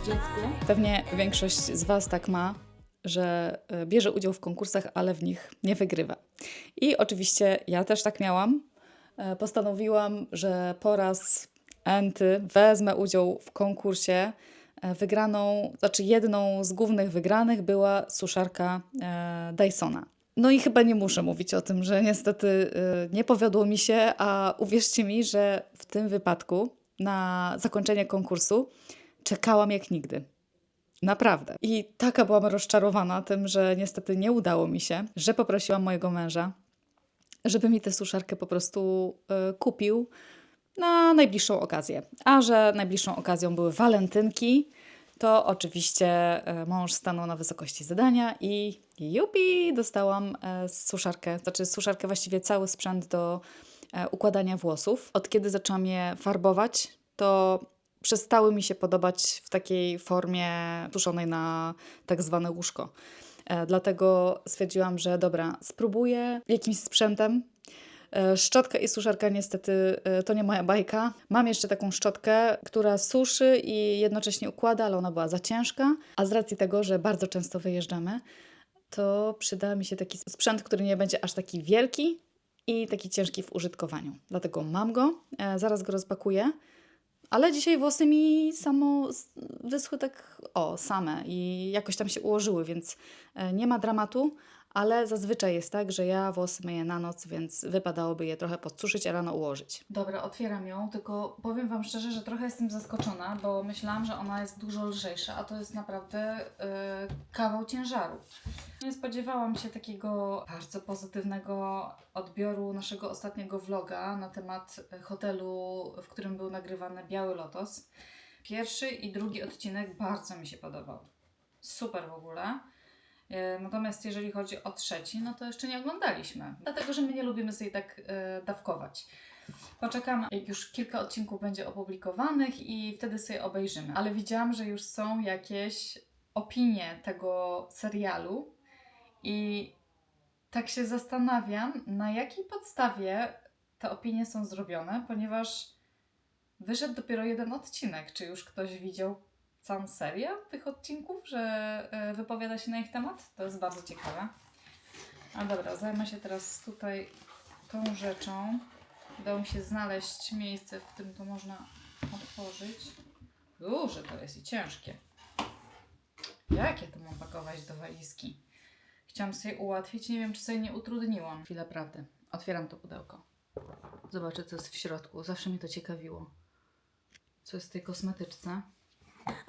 dziecku. Pewnie większość z Was tak ma, że bierze udział w konkursach, ale w nich nie wygrywa. I oczywiście ja też tak miałam. Postanowiłam, że po raz enty wezmę udział w konkursie. Jedną z głównych wygranych była suszarka Dysona. No i chyba nie muszę mówić o tym, że niestety nie powiodło mi się, a uwierzcie mi, że w tym wypadku na zakończenie konkursu czekałam jak nigdy. Naprawdę. I taka byłam rozczarowana tym, że niestety nie udało mi się, że poprosiłam mojego męża, żeby mi tę suszarkę po prostu kupił na najbliższą okazję. A że najbliższą okazją były walentynki, to oczywiście mąż stanął na wysokości zadania i jupi, dostałam suszarkę, właściwie cały sprzęt do układania włosów. Od kiedy zaczęłam je farbować, to przestały mi się podobać w takiej formie tuszonej na tak zwane łóżko. Dlatego stwierdziłam, że dobra, spróbuję jakimś sprzętem. Szczotka i suszarka niestety to nie moja bajka. Mam jeszcze taką szczotkę, która suszy i jednocześnie układa, ale ona była za ciężka. A z racji tego, że bardzo często wyjeżdżamy, to przyda mi się taki sprzęt, który nie będzie aż taki wielki i taki ciężki w użytkowaniu. Dlatego mam go, zaraz go rozpakuję. Ale dzisiaj włosy mi wyschły same i jakoś tam się ułożyły, więc nie ma dramatu, ale zazwyczaj jest tak, że ja włosy myję na noc, więc wypadałoby je trochę podsuszyć, a rano ułożyć. Dobra, otwieram ją, tylko powiem Wam szczerze, że trochę jestem zaskoczona, bo myślałam, że ona jest dużo lżejsza, a to jest naprawdę kawał ciężaru. Nie spodziewałam się takiego bardzo pozytywnego odbioru naszego ostatniego vloga na temat hotelu, w którym był nagrywany Biały Lotos. Pierwszy i drugi odcinek bardzo mi się podobał. Super w ogóle. Natomiast jeżeli chodzi o trzeci, no to jeszcze nie oglądaliśmy. Dlatego, że my nie lubimy sobie tak dawkować. Poczekamy, jak już kilka odcinków będzie opublikowanych i wtedy sobie obejrzymy. Ale widziałam, że już są jakieś opinie tego serialu i tak się zastanawiam, na jakiej podstawie te opinie są zrobione, ponieważ wyszedł dopiero jeden odcinek. Czy już ktoś widział całą serię tych odcinków, że wypowiada się na ich temat? To jest bardzo ciekawe. A dobra, zajmę się teraz tutaj tą rzeczą. Udało mi się znaleźć miejsce, w którym to można otworzyć. Duże to jest i ciężkie. Jak ja to mam pakować do walizki? Chciałam sobie ułatwić, nie wiem, czy sobie nie utrudniłam. Chwila prawdy. Otwieram to pudełko. Zobaczę, co jest w środku. Zawsze mnie to ciekawiło. Co jest w tej kosmetyczce?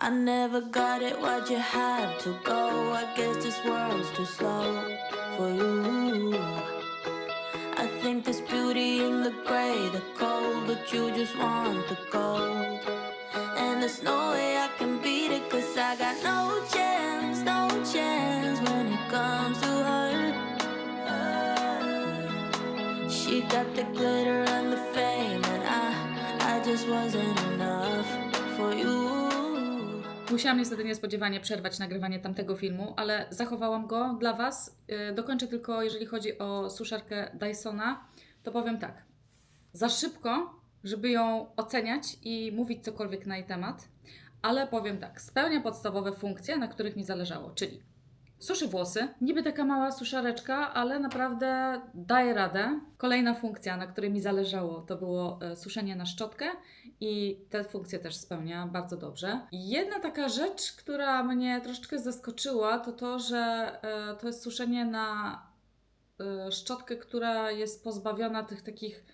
I never got it, why'd you have to go? I guess this world's too slow for you. I think there's beauty in the gray, the cold, but you just want the gold. And there's no way I can beat it, 'cause I got no chance when it comes to her. She got the glitter and the fame, and I just wasn't enough for you. Musiałam niestety niespodziewanie przerwać nagrywanie tamtego filmu, ale zachowałam go dla Was. Dokończę tylko, jeżeli chodzi o suszarkę Dysona, to powiem tak. Za szybko, żeby ją oceniać i mówić cokolwiek na jej temat, ale powiem tak. Spełnia podstawowe funkcje, na których mi zależało, czyli suszy włosy, niby taka mała suszareczka, ale naprawdę daje radę. Kolejna funkcja, na której mi zależało, to było suszenie na szczotkę i tę funkcję też spełnia bardzo dobrze. I jedna taka rzecz, która mnie troszeczkę zaskoczyła, to to, że to jest suszenie na szczotkę, która jest pozbawiona tych takich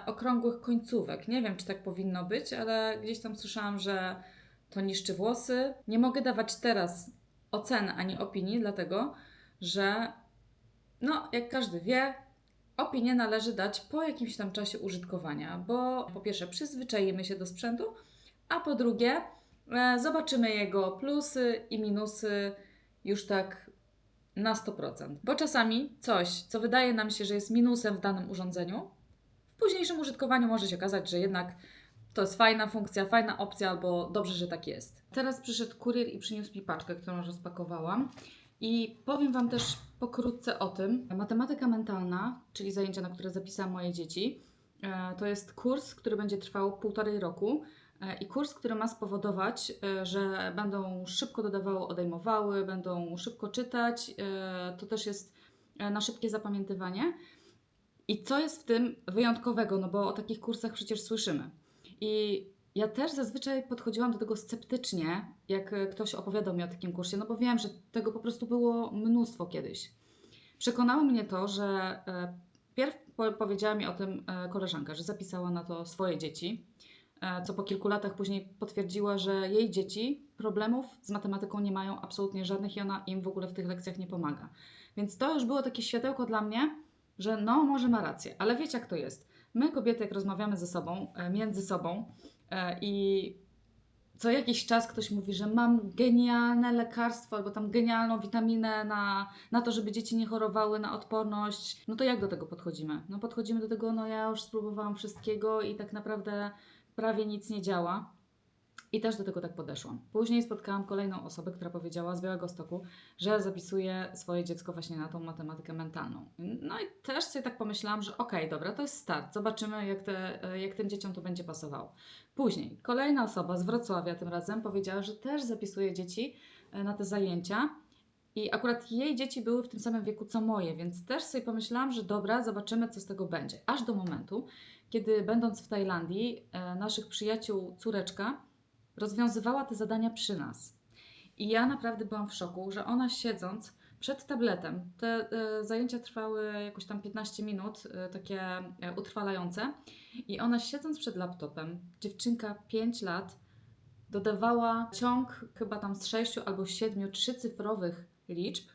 okrągłych końcówek. Nie wiem, czy tak powinno być, ale gdzieś tam słyszałam, że to niszczy włosy. Nie mogę dawać teraz oceny ani opinii, dlatego że, no, jak każdy wie, opinię należy dać po jakimś tam czasie użytkowania, bo po pierwsze przyzwyczajimy się do sprzętu, a po drugie zobaczymy jego plusy i minusy już tak na 100%. Bo czasami coś, co wydaje nam się, że jest minusem w danym urządzeniu, w późniejszym użytkowaniu może się okazać, że jednak to jest fajna funkcja, fajna opcja, albo dobrze, że tak jest. Teraz przyszedł kurier i przyniósł mi paczkę, którą rozpakowałam. I powiem Wam też pokrótce o tym. Matematyka mentalna, czyli zajęcia, na które zapisałam moje dzieci, to jest kurs, który będzie trwał 1,5 roku. I kurs, który ma spowodować, że będą szybko dodawały, odejmowały, będą szybko czytać. To też jest na szybkie zapamiętywanie. I co jest w tym wyjątkowego? No bo o takich kursach przecież słyszymy. I ja też zazwyczaj podchodziłam do tego sceptycznie, jak ktoś opowiadał mi o takim kursie, no bo wiem, że tego po prostu było mnóstwo kiedyś. Przekonało mnie to, że pierw powiedziała mi o tym koleżanka, że zapisała na to swoje dzieci, co po kilku latach później potwierdziła, że jej dzieci problemów z matematyką nie mają absolutnie żadnych i ona im w ogóle w tych lekcjach nie pomaga. Więc to już było takie światełko dla mnie, że no może ma rację, ale wiecie jak to jest. My kobiety jak rozmawiamy ze sobą, między sobą i co jakiś czas ktoś mówi, że mam genialne lekarstwo albo tam genialną witaminę na to, żeby dzieci nie chorowały na odporność. No to jak do tego podchodzimy? No podchodzimy do tego, no ja już spróbowałam wszystkiego i tak naprawdę prawie nic nie działa. I też do tego tak podeszłam. Później spotkałam kolejną osobę, która powiedziała z Białegostoku, że zapisuje swoje dziecko właśnie na tą matematykę mentalną. No i też sobie tak pomyślałam, że okej, dobra, to jest start. Zobaczymy, jak tym dzieciom to będzie pasowało. Później kolejna osoba z Wrocławia tym razem powiedziała, że też zapisuje dzieci na te zajęcia. I akurat jej dzieci były w tym samym wieku co moje, więc też sobie pomyślałam, że dobra, zobaczymy, co z tego będzie. Aż do momentu, kiedy będąc w Tajlandii, naszych przyjaciół córeczka rozwiązywała te zadania przy nas. I ja naprawdę byłam w szoku, że ona siedząc przed tabletem, te zajęcia trwały jakoś tam 15 minut, takie utrwalające, i ona siedząc przed laptopem, dziewczynka 5 lat, dodawała ciąg chyba tam z 6 albo 7 trzycyfrowych liczb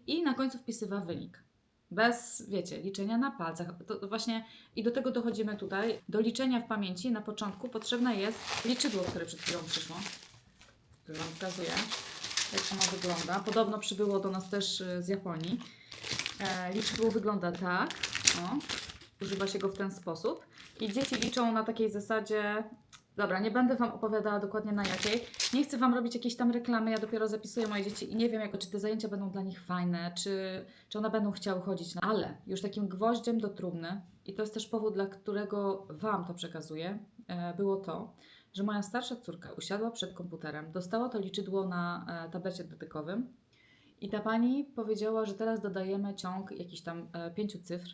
i na końcu wpisywała wynik. Bez, wiecie, liczenia na palcach. To właśnie i do tego dochodzimy tutaj. Do liczenia w pamięci na początku potrzebne jest liczydło, które przed chwilą przyszło, które Wam pokazuję, jak ono wygląda. Podobno przybyło do nas też z Japonii. Liczydło wygląda tak. O, używa się go w ten sposób. I dzieci liczą na takiej zasadzie. Dobra, nie będę Wam opowiadała dokładnie na jakiej. Nie chcę Wam robić jakiejś tam reklamy, ja dopiero zapisuję moje dzieci i nie wiem, czy te zajęcia będą dla nich fajne, czy one będą chciały chodzić. Ale już takim gwoździem do trumny, i to jest też powód, dla którego Wam to przekazuję, było to, że moja starsza córka usiadła przed komputerem, dostała to liczydło na tablecie dotykowym i ta pani powiedziała, że teraz dodajemy ciąg jakichś tam 5 cyfr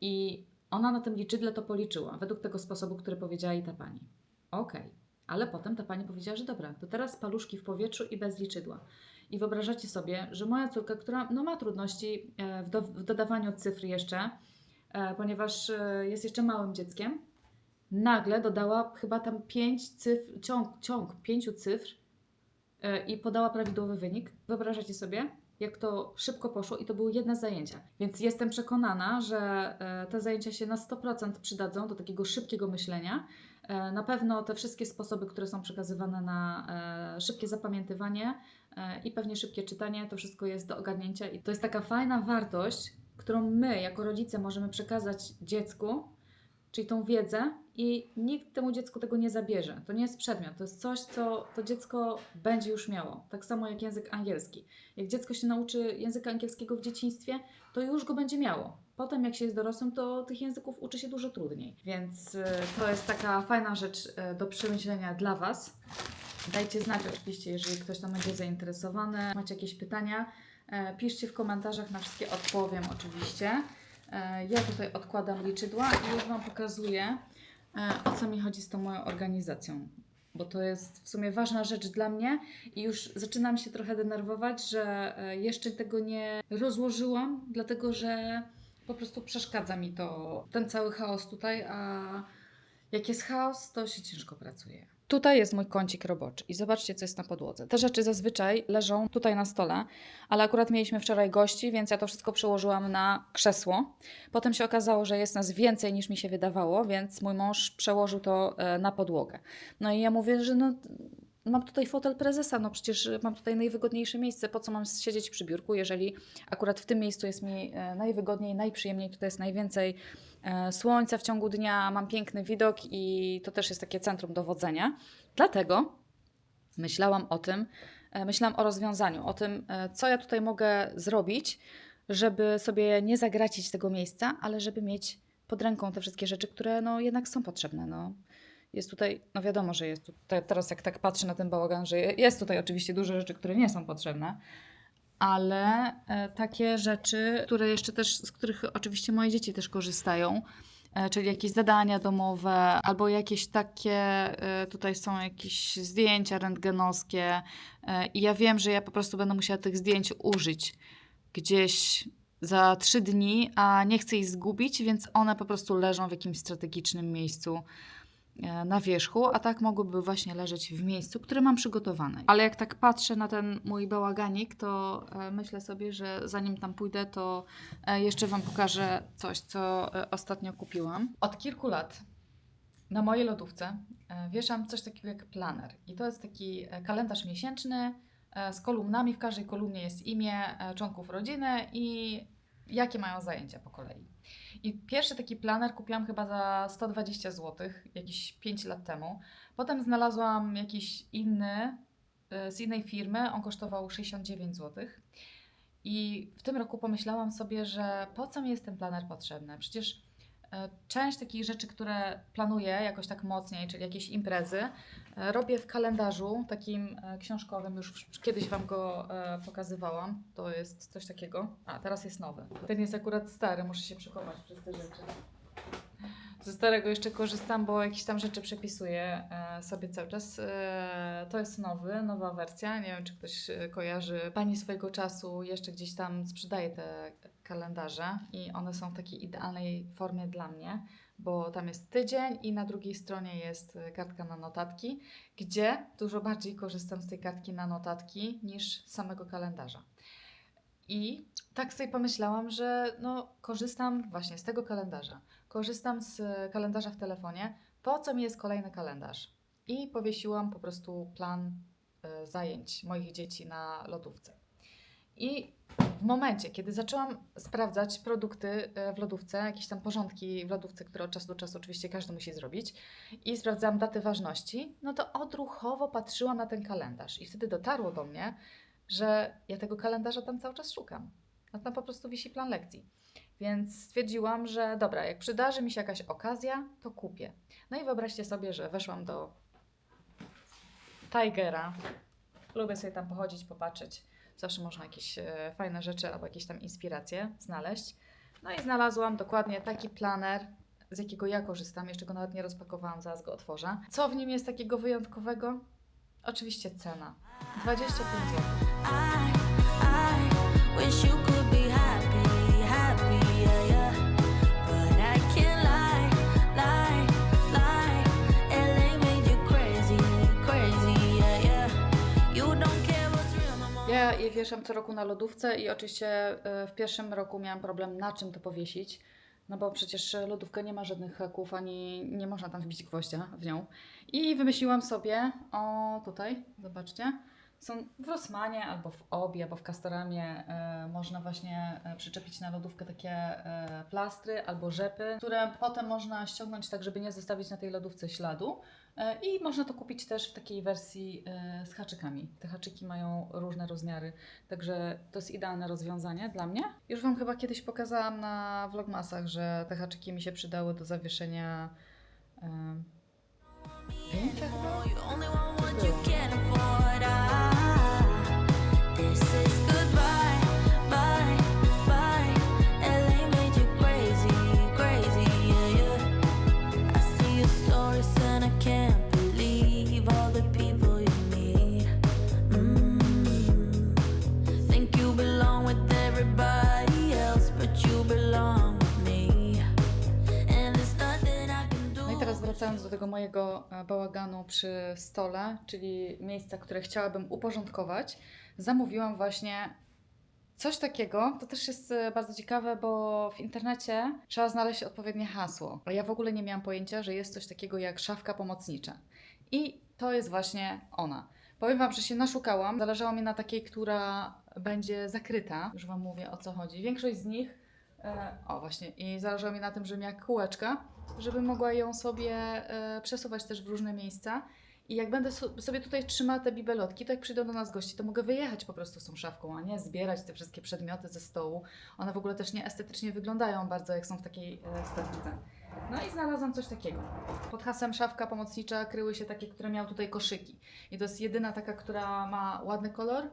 i ona na tym liczydle to policzyła, według tego sposobu, który powiedziała jej ta pani. Okej, ale potem ta pani powiedziała, że dobra, to teraz paluszki w powietrzu i bez liczydła. I wyobrażacie sobie, że moja córka, która no, ma trudności w dodawaniu cyfr jeszcze, ponieważ jest jeszcze małym dzieckiem, nagle dodała chyba tam 5 cyfr, ciąg 5 cyfr i podała prawidłowy wynik. Wyobrażacie sobie, jak to szybko poszło i to były jedne zajęcia. Więc jestem przekonana, że te zajęcia się na 100% przydadzą do takiego szybkiego myślenia. Na pewno te wszystkie sposoby, które są przekazywane na szybkie zapamiętywanie i pewnie szybkie czytanie, to wszystko jest do ogarnięcia i to jest taka fajna wartość, którą my jako rodzice możemy przekazać dziecku, czyli tą wiedzę, i nikt temu dziecku tego nie zabierze. To nie jest przedmiot, to jest coś, co to dziecko będzie już miało. Tak samo jak język angielski. Jak dziecko się nauczy języka angielskiego w dzieciństwie, to już go będzie miało. Potem jak się jest dorosłym, to tych języków uczy się dużo trudniej. Więc to jest taka fajna rzecz do przemyślenia dla Was. Dajcie znać oczywiście, jeżeli ktoś tam będzie zainteresowany. Macie jakieś pytania, piszcie w komentarzach, na wszystkie odpowiem oczywiście. Ja tutaj odkładam liczydła i już Wam pokazuję, o co mi chodzi z tą moją organizacją. Bo to jest w sumie ważna rzecz dla mnie i już zaczynam się trochę denerwować, że jeszcze tego nie rozłożyłam, dlatego że po prostu przeszkadza mi ten cały chaos tutaj, a jak jest chaos, to się ciężko pracuje. Tutaj jest mój kącik roboczy i zobaczcie, co jest na podłodze. Te rzeczy zazwyczaj leżą tutaj na stole, ale akurat mieliśmy wczoraj gości, więc ja to wszystko przełożyłam na krzesło. Potem się okazało, że jest nas więcej niż mi się wydawało, więc mój mąż przełożył to na podłogę. No i ja mówię, że no, mam tutaj fotel prezesa, no przecież mam tutaj najwygodniejsze miejsce, po co mam siedzieć przy biurku, jeżeli akurat w tym miejscu jest mi najwygodniej, najprzyjemniej, tutaj jest najwięcej słońca w ciągu dnia, mam piękny widok i to też jest takie centrum dowodzenia. Dlatego myślałam o rozwiązaniu, o tym, co ja tutaj mogę zrobić, żeby sobie nie zagracić tego miejsca, ale żeby mieć pod ręką te wszystkie rzeczy, które no jednak są potrzebne. No. Jest tutaj, no wiadomo, że jest tutaj, teraz jak tak patrzę na ten bałagan, że jest tutaj oczywiście dużo rzeczy, które nie są potrzebne, ale takie rzeczy, które jeszcze też, z których oczywiście moje dzieci też korzystają, czyli jakieś zadania domowe, albo jakieś takie, tutaj są jakieś zdjęcia rentgenowskie i ja wiem, że ja po prostu będę musiała tych zdjęć użyć gdzieś za 3 dni, a nie chcę ich zgubić, więc one po prostu leżą w jakimś strategicznym miejscu na wierzchu, a tak mogłyby właśnie leżeć w miejscu, które mam przygotowane. Ale jak tak patrzę na ten mój bałaganik, to myślę sobie, że zanim tam pójdę, to jeszcze Wam pokażę coś, co ostatnio kupiłam. Od kilku lat na mojej lodówce wieszam coś takiego jak planer. I to jest taki kalendarz miesięczny z kolumnami. W każdej kolumnie jest imię członków rodziny i jakie mają zajęcia po kolei. I pierwszy taki planer kupiłam chyba za 120 zł, jakieś 5 lat temu. Potem znalazłam jakiś inny, z innej firmy, on kosztował 69 zł. I w tym roku pomyślałam sobie, że po co mi jest ten planer potrzebny? Przecież część takich rzeczy, które planuję jakoś tak mocniej, czyli jakieś imprezy, robię w kalendarzu takim książkowym, już kiedyś Wam go pokazywałam. To jest coś takiego. A, teraz jest nowy. Ten jest akurat stary, muszę się przekonać przez te rzeczy. Ze starego jeszcze korzystam, bo jakieś tam rzeczy przepisuję sobie cały czas. To jest nowa wersja. Nie wiem, czy ktoś kojarzy. Pani swojego czasu jeszcze gdzieś tam sprzedaje te kalendarze i one są w takiej idealnej formie dla mnie, bo tam jest tydzień i na drugiej stronie jest kartka na notatki, gdzie dużo bardziej korzystam z tej kartki na notatki niż z samego kalendarza. I tak sobie pomyślałam, że no, korzystam właśnie z tego kalendarza. Korzystam z kalendarza w telefonie. Po co mi jest kolejny kalendarz? I powiesiłam po prostu plan zajęć moich dzieci na lodówce. I w momencie, kiedy zaczęłam sprawdzać produkty w lodówce, jakieś tam porządki w lodówce, które od czasu do czasu oczywiście każdy musi zrobić, i sprawdzałam daty ważności, no to odruchowo patrzyłam na ten kalendarz. I wtedy dotarło do mnie, że ja tego kalendarza tam cały czas szukam. A tam po prostu wisi plan lekcji. Więc stwierdziłam, że dobra, jak przydarzy mi się jakaś okazja, to kupię. No i wyobraźcie sobie, że weszłam do Tigera. Lubię sobie tam pochodzić, popatrzeć. Zawsze można jakieś fajne rzeczy albo jakieś tam inspiracje znaleźć. No i znalazłam dokładnie taki planer, z jakiego ja korzystam. Jeszcze go nawet nie rozpakowałam, zaraz go otworzę. Co w nim jest takiego wyjątkowego? Oczywiście cena. 25 zł. I wish you could be happy, happy, yeah, yeah. But I can't lie, lie, lie. LA made you crazy, crazy, yeah, yeah. You don't care what's real no more. Ja je wieszam co roku na lodówce i oczywiście w pierwszym roku miałam problem, na czym to powiesić. No bo przecież lodówka nie ma żadnych haków, ani nie można tam wbić gwoździa w nią. I wymyśliłam sobie, o tutaj, zobaczcie, są w Rossmanie albo w Obi, albo w Castoramie można właśnie przyczepić na lodówkę takie plastry albo rzepy, które potem można ściągnąć tak, żeby nie zostawić na tej lodówce śladu. I można to kupić też w takiej wersji z haczykami. Te haczyki mają różne rozmiary, także to jest idealne rozwiązanie dla mnie. Już Wam chyba kiedyś pokazałam na vlogmasach, że te haczyki mi się przydały do zawieszenia zdjęcia chyba? You only want what you can afford. This is goodbye, bye, bye. LA made you crazy, crazy, yeah, yeah. I see your stories and I can't believe all the people you meet. Think you belong with everybody else, but you belong with me. And there's nothing I can do. No i teraz wracając do tego mojego bałaganu przy stole, czyli miejsca, które chciałabym uporządkować, zamówiłam właśnie coś takiego. To też jest bardzo ciekawe, bo w internecie trzeba znaleźć odpowiednie hasło. A ja w ogóle nie miałam pojęcia, że jest coś takiego jak szafka pomocnicza. I to jest właśnie ona. Powiem Wam, że się naszukałam. Zależało mi na takiej, która będzie zakryta. Już Wam mówię, o co chodzi. Większość z nich, o właśnie, i zależało mi na tym, że miała kółeczka, żeby mogła ją sobie przesuwać też w różne miejsca. I jak będę sobie tutaj trzymała te bibelotki, to jak przyjdą do nas gości, to mogę wyjechać po prostu z tą szafką, a nie zbierać te wszystkie przedmioty ze stołu. One w ogóle też nie estetycznie wyglądają bardzo, jak są w takiej stawce. No i znalazłam coś takiego. Pod hasłem szafka pomocnicza kryły się takie, które miały tutaj koszyki. I to jest jedyna taka, która ma ładny kolor,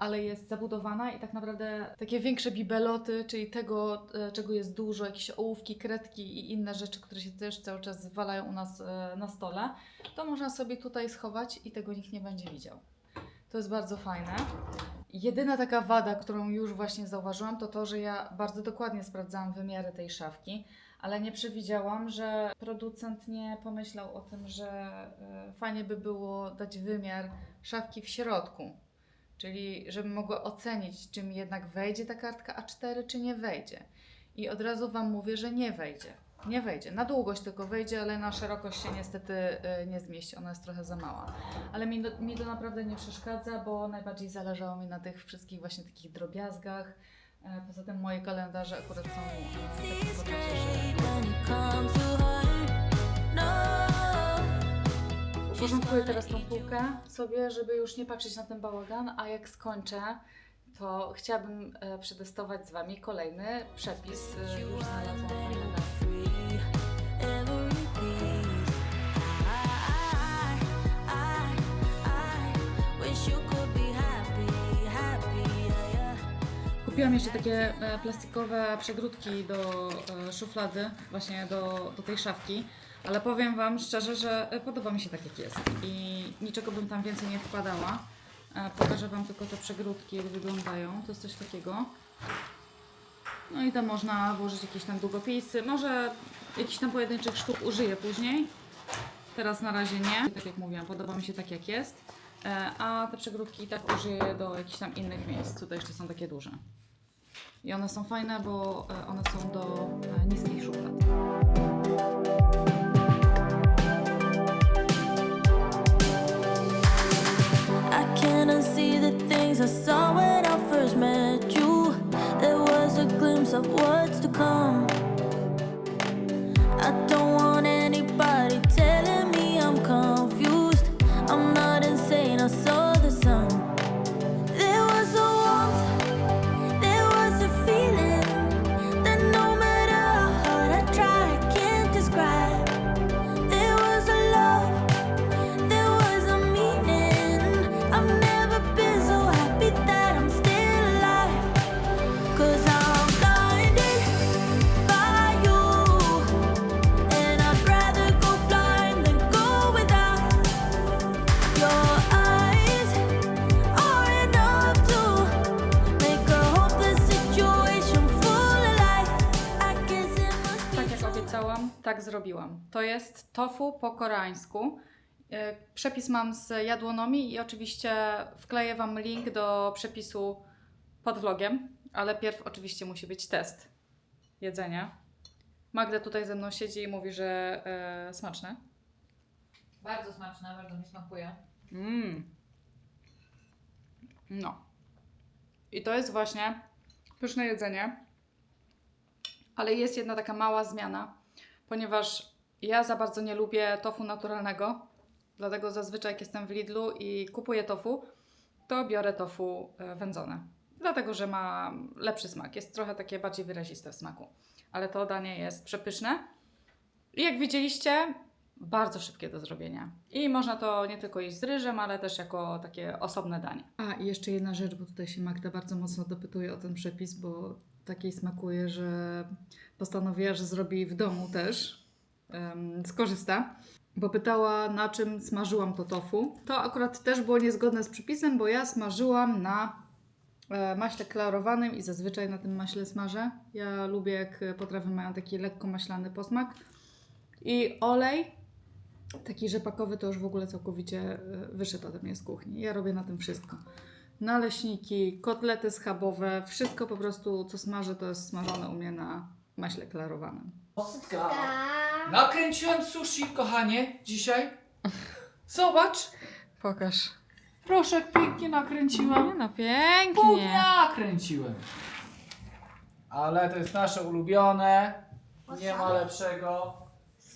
ale jest zabudowana i tak naprawdę takie większe bibeloty, czyli tego, czego jest dużo, jakieś ołówki, kredki i inne rzeczy, które się też cały czas walają u nas na stole, to można sobie tutaj schować i tego nikt nie będzie widział. To jest bardzo fajne. Jedyna taka wada, którą już właśnie zauważyłam, to to, że ja bardzo dokładnie sprawdzałam wymiary tej szafki, ale nie przewidziałam, że producent nie pomyślał o tym, że fajnie by było dać wymiar szafki w środku. Czyli żebym mogła ocenić, czy mi jednak wejdzie ta kartka A4, czy nie wejdzie. I od razu Wam mówię, że nie wejdzie. Nie wejdzie. Na długość tylko wejdzie, ale na szerokość się niestety nie zmieści. Ona jest trochę za mała. Ale mi to naprawdę nie przeszkadza, bo najbardziej zależało mi na tych wszystkich właśnie takich drobiazgach. Poza tym moje kalendarze akurat są w takim formacie, że uporządkuję teraz tą półkę sobie, żeby już nie patrzeć na ten bałagan, a jak skończę, to chciałabym przetestować z Wami kolejny przepis. Już znalazłam fajny. Kupiłam jeszcze takie plastikowe przegródki do szuflady, właśnie do tej szafki, ale powiem Wam szczerze, że podoba mi się tak jak jest i niczego bym tam więcej nie wkładała. Pokażę Wam tylko te przegródki, jak wyglądają. To jest coś takiego. No i tam można włożyć jakieś tam długopisy, może jakichś tam pojedynczych sztuk użyję później. Teraz na razie nie. Tak jak mówiłam, podoba mi się tak jak jest. A te przegródki i tak użyję do jakichś tam innych miejsc. Tutaj jeszcze są takie duże. I one są fajne, bo one są do niskich szuflad. I can't unsee the things I saw when I first met you. There was a glimpse of what's to come. I don't want anybody telling me I'm confused. I'm not insane, I saw the sun. There was a warmth, there was a feeling that no matter how hard I try, I can't describe. There was a love, there was a meaning. I've never been so happy that I'm still alive. 'Cause I'm blinded by you, and I'd rather go blind than go without. Your eyes are enough to make a hopeless situation full of life. I guess it must be Tak jak obiecałam, tak zrobiłam. To jest tofu po koreańsku. Przepis mam z Jadłonomii i oczywiście wkleję Wam link do przepisu pod vlogiem, ale pierw oczywiście musi być test jedzenia. Magda tutaj ze mną siedzi i mówi, że smaczne. Bardzo smaczne, bardzo mi smakuje. No. I to jest właśnie pyszne jedzenie, ale jest jedna taka mała zmiana, ponieważ ja za bardzo nie lubię tofu naturalnego, dlatego zazwyczaj jak jestem w Lidlu i kupuję tofu, to biorę tofu wędzone, dlatego że ma lepszy smak, jest trochę takie bardziej wyraziste w smaku, ale to danie jest przepyszne i jak widzieliście, bardzo szybkie do zrobienia. I można to nie tylko jeść z ryżem, ale też jako takie osobne danie. A i jeszcze jedna rzecz, bo tutaj się Magda bardzo mocno dopytuje o ten przepis, bo takiej smakuje, że postanowiła, że zrobi w domu też. Skorzysta. Bo pytała, na czym smażyłam to tofu. To akurat też było niezgodne z przepisem, bo ja smażyłam na maśle klarowanym i zazwyczaj na tym maśle smażę. Ja lubię, jak potrawy mają taki lekko maślany posmak. I olej, taki rzepakowy, to już w ogóle całkowicie wyszedł ode mnie z kuchni. Ja robię na tym wszystko. Naleśniki, kotlety schabowe, wszystko po prostu, co smażę, to jest smażone u mnie na maśle klarowanym. Ostka. Nakręciłem sushi, kochanie, dzisiaj. Zobacz. Pokaż. Proszę, jak pięknie nakręciłem. No Pół pięknie. dnia kręciłem. Ale to jest nasze ulubione. Nie ma lepszego.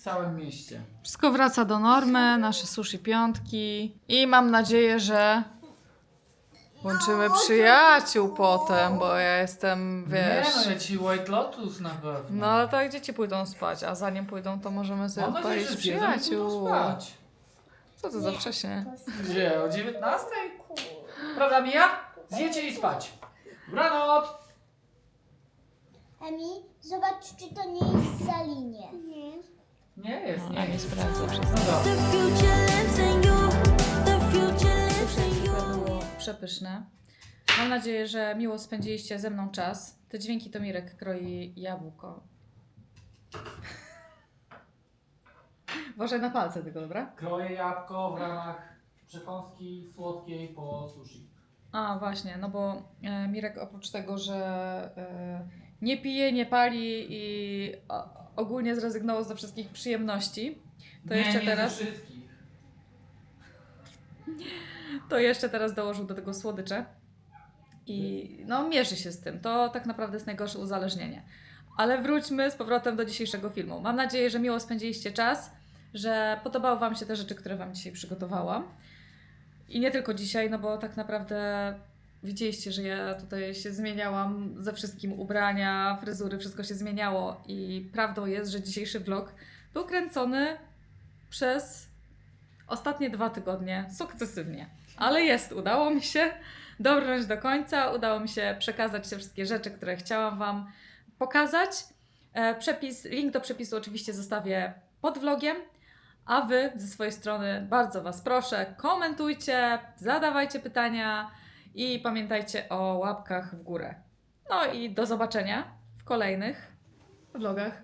w całym mieście. Wszystko wraca do normy, nasze sushi piątki i mam nadzieję, że łączymy przyjaciół potem, bo ja jestem, wiesz... Nie, no ja ci White Lotus na pewno. No ale to jak dzieci pójdą spać, a zanim pójdą, to możemy sobie Mam nadzieję, odpalić że zjedzą i pójdą przyjaciół. spać. Co to za wcześnie? Gdzie? O 19? Prawda, Mija? Zjecie i spać. Dobranoc! Emi, zobacz, czy to nie jest Salinie. Nie. Nie jest, No, nie a nie jest. sprawdzę No wszystko. dobra. The future lives in you. The future lives in you. To było przepyszne. Mam nadzieję, że miło spędziliście ze mną czas. Te dźwięki to Mirek kroi jabłko. Uważaj na palce tylko, dobra? Kroję jabłko w ramach przekąski słodkiej po sushi. A, właśnie, no bo Mirek oprócz tego, że nie pije, nie pali i ogólnie zrezygnował ze wszystkich przyjemności, to nie, jeszcze nie teraz... ze wszystkich. To jeszcze teraz dołożył do tego słodycze i no mierzy się z tym. To tak naprawdę jest najgorsze uzależnienie. Ale wróćmy z powrotem do dzisiejszego filmu. Mam nadzieję, że miło spędziliście czas, że podobały Wam się te rzeczy, które Wam dzisiaj przygotowałam. I nie tylko dzisiaj, no bo tak naprawdę widzieliście, że ja tutaj się zmieniałam ze wszystkim, ubrania, fryzury, wszystko się zmieniało i prawdą jest, że dzisiejszy vlog był kręcony przez ostatnie 2 tygodnie sukcesywnie. Ale udało mi się dobrnąć do końca, udało mi się przekazać te wszystkie rzeczy, które chciałam Wam pokazać. Link do przepisu oczywiście zostawię pod vlogiem, a Wy ze swojej strony bardzo Was proszę, komentujcie, zadawajcie pytania i pamiętajcie o łapkach w górę. No i do zobaczenia w kolejnych vlogach.